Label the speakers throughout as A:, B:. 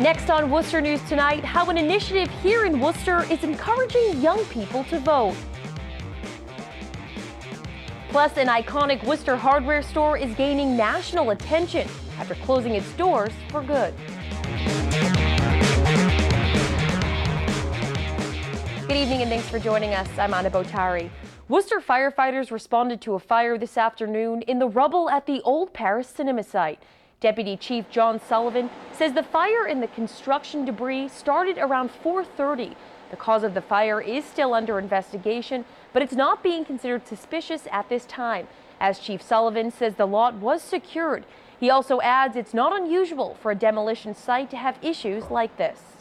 A: Next on Worcester News Tonight, how an initiative here in Worcester is encouraging young people to vote. Plus, an iconic Worcester hardware store is gaining national attention after closing its doors for good. Good evening and thanks for joining us. I'm Anna Botari. Worcester firefighters responded to a fire this afternoon in the rubble at the Old Paris Cinema site. Deputy Chief John Sullivan says the fire in the construction debris started around 4:30. The cause of the fire is still under investigation, but it's not being considered suspicious at this time, as Chief Sullivan says the lot was secured. He also adds it's not unusual for a demolition site to have issues like this.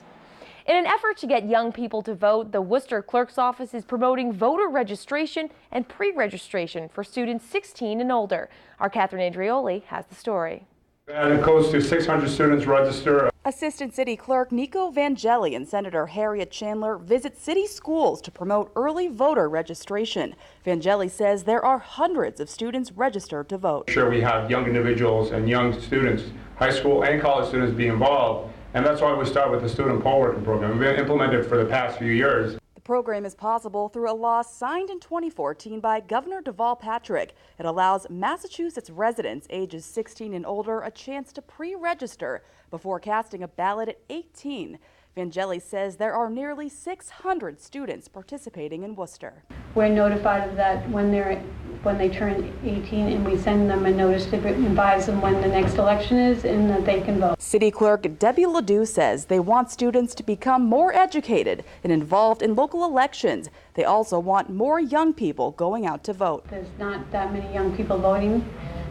A: In an effort to get young people to vote, the Worcester Clerk's Office is promoting voter registration and pre-registration for students 16 and older. Our Catherine Andrioli has the story.
B: And close to 600 students register.
C: Assistant City Clerk Nico Vangeli and Senator Harriet Chandler visit city schools to promote early voter registration. Vangeli says there are hundreds of students registered to vote.
B: Sure, we have young individuals and young students, high school and college students be involved, and that's why we start with the student poll working program. We've been implemented for the past few years.
C: The program is possible through a law signed in 2014 by Governor Deval Patrick. It allows Massachusetts residents ages 16 and older a chance to pre-register before casting a ballot at 18. Vangeli says there are nearly 600 students participating in Worcester.
D: We're notified of that when they turn 18, and we send them a notice to advise them when the next election is and that they can vote.
C: City Clerk Debbie Ledoux says they want students to become more educated and involved in local elections. They also want more young people going out to vote.
D: There's not that many young people voting,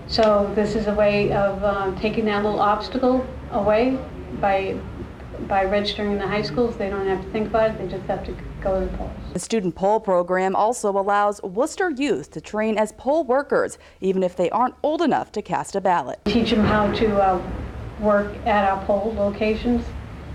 D: so this is a way of taking that little obstacle away by registering in the high schools. They don't have to think about it, they just have to go to the polls.
C: The student poll program also allows Worcester youth to train as poll workers, even if they aren't old enough to cast a ballot.
D: Teach them how to work at our poll locations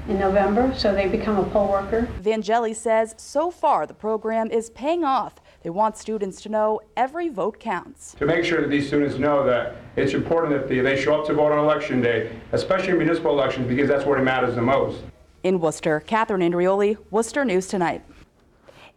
D: in November, so they become a poll worker.
C: Vangeli says so far the program is paying off. They want students to know every vote counts.
B: To make sure that these students know that it's important that they show up to vote on election day, especially in municipal elections, because that's where it matters the most.
C: In Worcester, Catherine Andrioli, Worcester News Tonight.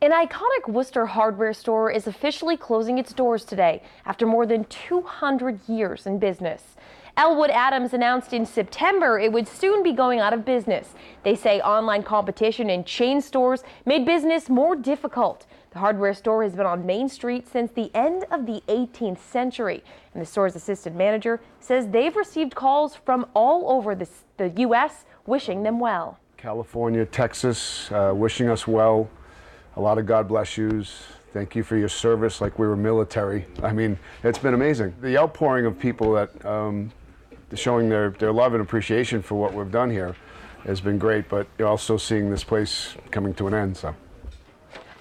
A: An iconic Worcester hardware store is officially closing its doors today after more than 200 years in business. Elwood Adams announced in September it would soon be going out of business. They say online competition in chain stores made business more difficult. The hardware store has been on Main Street since the end of the 18th century, and the store's assistant manager says they've received calls from all over the U.S. wishing them well.
E: California, Texas, wishing us well. A lot of God bless yous. Thank you for your service like we were military. I mean, it's been amazing. The outpouring of people that showing their love and appreciation for what we've done here has been great, but you're also seeing this place coming to an end. So.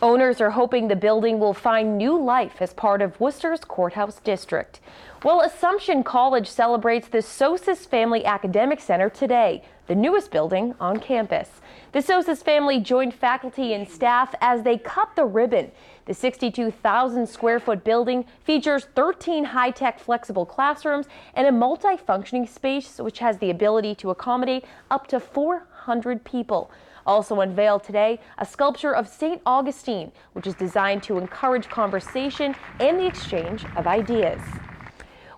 A: Owners are hoping the building will find new life as part of Worcester's courthouse district. Well, Assumption College celebrates the Sosis Family Academic Center today, the newest building on campus. The Sosis family joined faculty and staff as they cut the ribbon. The 62,000 square foot building features 13 high-tech flexible classrooms and a multi-functioning space which has the ability to accommodate up to 400 people. Also unveiled today, a sculpture of St. Augustine, which is designed to encourage conversation and the exchange of ideas.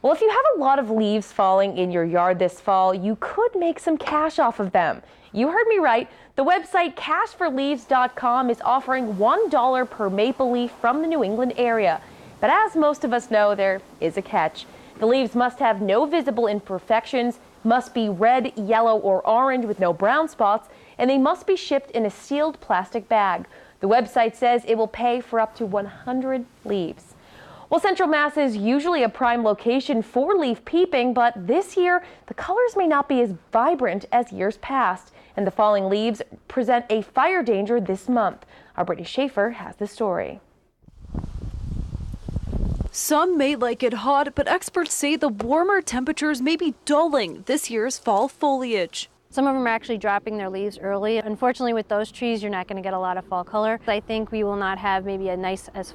A: Well, if you have a lot of leaves falling in your yard this fall, you could make some cash off of them. You heard me right. The website cashforleaves.com is offering $1 per maple leaf from the New England area. But as most of us know, there is a catch. The leaves must have no visible imperfections, must be red, yellow, or orange with no brown spots, and they must be shipped in a sealed plastic bag. The website says it will pay for up to 100 leaves. Well, Central Mass is usually a prime location for leaf peeping, but this year the colors may not be as vibrant as years past, and the falling leaves present a fire danger this month. Our Brittany Schaefer has the story.
F: Some may like it hot, but experts say the warmer temperatures may be dulling this year's fall foliage.
G: Some of them are actually dropping their leaves early. Unfortunately, with those trees, you're not going to get a lot of fall color. I think we will not have maybe a nice as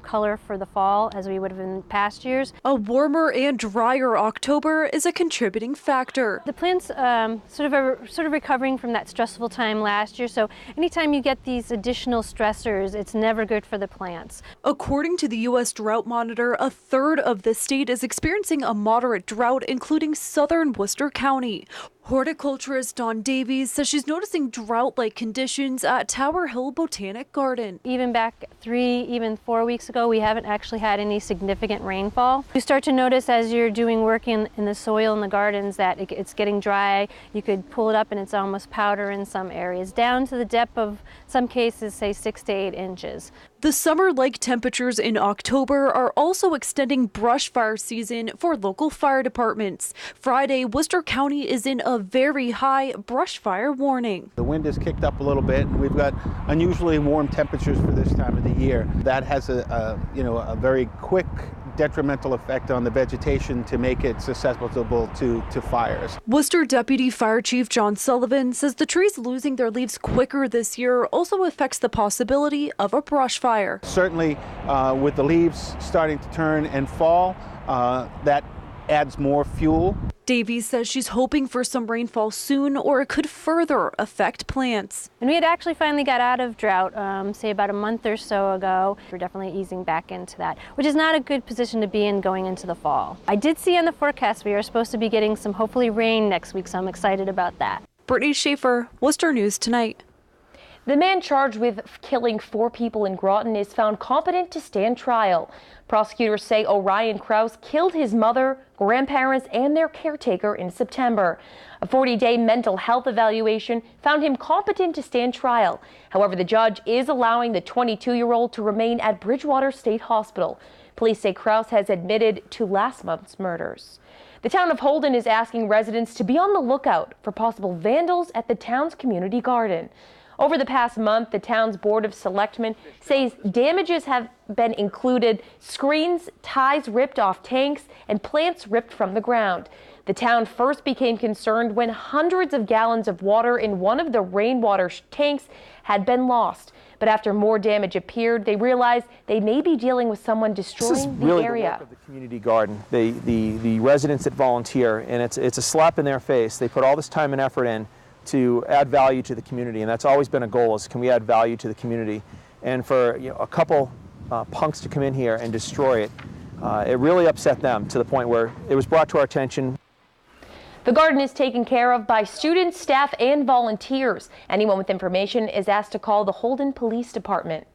G: color for the fall as we would have in past years.
F: A warmer and drier October is a contributing factor.
G: The plants sort of recovering from that stressful time last year, so anytime you get these additional stressors, it's never good for the plants.
F: According to the U.S. Drought Monitor, a third of the state is experiencing a moderate drought, including southern Worcester County. Horticulturist Dawn Davies says she's noticing drought-like conditions at Tower Hill Botanic Garden.
G: Even back 3, even 4 weeks ago, we haven't actually had any significant rainfall. You start to notice as you're doing work in the soil in the gardens that it's getting dry. You could pull it up and it's almost powder in some areas, down to the depth of some cases, say 6 to 8 inches.
F: The summer-like temperatures in October are also extending brush fire season for local fire departments. Friday, Worcester County is in a very high brush fire warning.
H: The wind has kicked up a little bit, and we've got unusually warm temperatures for this time of the year. That has a very quick detrimental effect on the vegetation to make it susceptible to fires.
F: Worcester Deputy Fire Chief John Sullivan says the trees losing their leaves quicker this year also affects the possibility of a brush fire.
H: Certainly, with the leaves starting to turn and fall, that adds more fuel.
F: Davies says she's hoping for some rainfall soon, or it could further affect plants.
G: And we had actually finally got out of drought, say about a month or so ago. We're definitely easing back into that, which is not a good position to be in going into the fall. I did see on the forecast we are supposed to be getting some hopefully rain next week, so I'm excited about that.
F: Brittany Schaefer, Worcester News Tonight.
A: The man charged with killing 4 people in Groton is found competent to stand trial. Prosecutors say Orion Kraus killed his mother, grandparents, and their caretaker in September. A 40-day mental health evaluation found him competent to stand trial. However, the judge is allowing the 22-year-old to remain at Bridgewater State Hospital. Police say Kraus has admitted to last month's murders. The town of Holden is asking residents to be on the lookout for possible vandals at the town's community garden. Over the past month, the town's Board of Selectmen says damages have been included screens, ties ripped off tanks, and plants ripped from the ground. The town first became concerned when hundreds of gallons of water in one of the rainwater tanks had been lost. But after more damage appeared, they realized they may be dealing with someone destroying the area.
I: The work of the community garden, the residents that volunteer, and it's a slap in their face. They put all this time and effort in to add value to the community, and that's always been a goal, is can we add value to the community? And for a couple punks to come in here and destroy it, it really upset them to the point where it was brought to our attention.
A: The garden is taken care of by students, staff, and volunteers. Anyone with information is asked to call the Holden Police Department.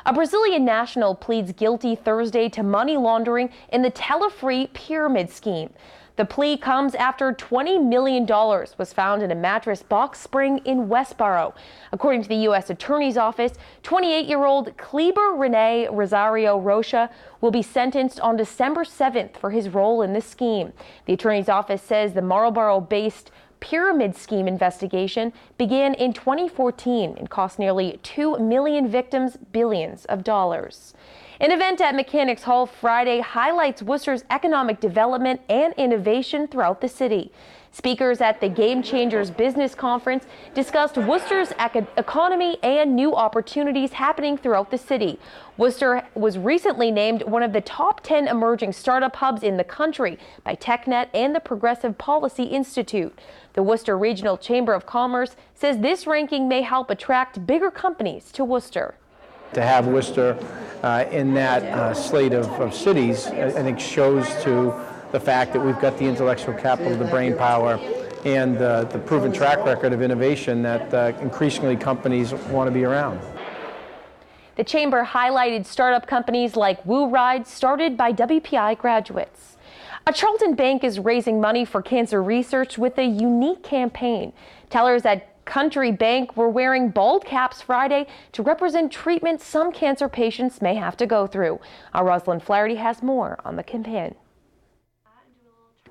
A: A Brazilian national pleads guilty Thursday to money laundering in the Tele-Free pyramid scheme. The plea comes after $20 million was found in a mattress box spring in Westboro. According to the U.S. Attorney's Office, 28-year-old Kleber Rene Rosario Rocha will be sentenced on December 7th for his role in the scheme. The Attorney's Office says the Marlboro-based pyramid scheme investigation began in 2014 and cost nearly 2 million victims billions of dollars. An event at Mechanics Hall Friday highlights Worcester's economic development and innovation throughout the city. Speakers at the Game Changers Business Conference discussed Worcester's economy and new opportunities happening throughout the city. Worcester was recently named one of the top 10 emerging startup hubs in the country by TechNet and the Progressive Policy Institute. The Worcester Regional Chamber of Commerce says this ranking may help attract bigger companies to Worcester.
J: To have Worcester in that slate of cities, I think shows to the fact that we've got the intellectual capital, the brain power, and the proven track record of innovation that increasingly companies want to be around.
A: The Chamber highlighted startup companies like Woo Ride, started by WPI graduates. A Charlton bank is raising money for cancer research with a unique campaign. Tellers at Country Bank were wearing bald caps Friday to represent treatment some cancer patients may have to go through. Our Rosalind Flaherty has more on the campaign.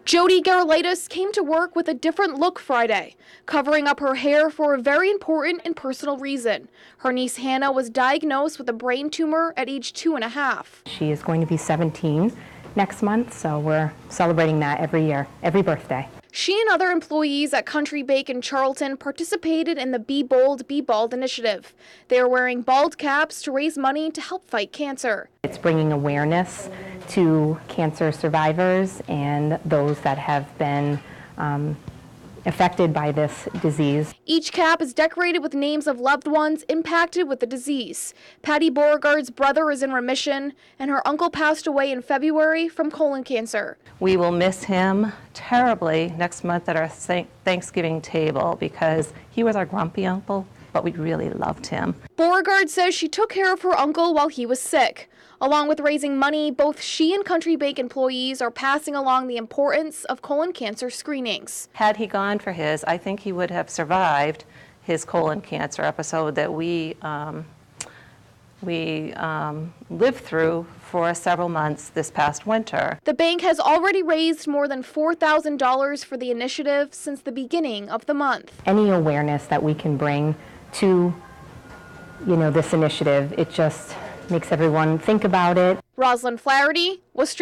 K: Jody Garlitis came to work with a different look Friday, covering up her hair for a very important and personal reason. Her niece Hannah was diagnosed with a brain tumor at age 2.5.
L: She is going to be 17 next month, so we're celebrating that every year, every birthday.
K: She and other employees at Country Bake in Charlton participated in the Be Bold, Be Bald initiative. They are wearing bald caps to raise money to help fight cancer.
L: It's bringing awareness to cancer survivors and those that have been affected by this disease.
K: Each cap is decorated with names of loved ones impacted with the disease. Patty Beauregard's brother is in remission, and her uncle passed away in February from colon cancer.
M: We will miss him terribly next month at our Thanksgiving table because he was our grumpy uncle, but we really loved him.
K: Beauregard says she took care of her uncle while he was sick. Along with raising money, both she and Country Bake employees are passing along the importance of colon cancer screenings.
M: Had he gone for his, I think he would have survived his colon cancer episode that we lived through for several months this past winter.
K: The bank has already raised more than $4,000 for the initiative since the beginning of the month.
L: Any awareness that we can bring to, this initiative, it just makes everyone think about it.
K: Rosalind Flaherty, Worcester.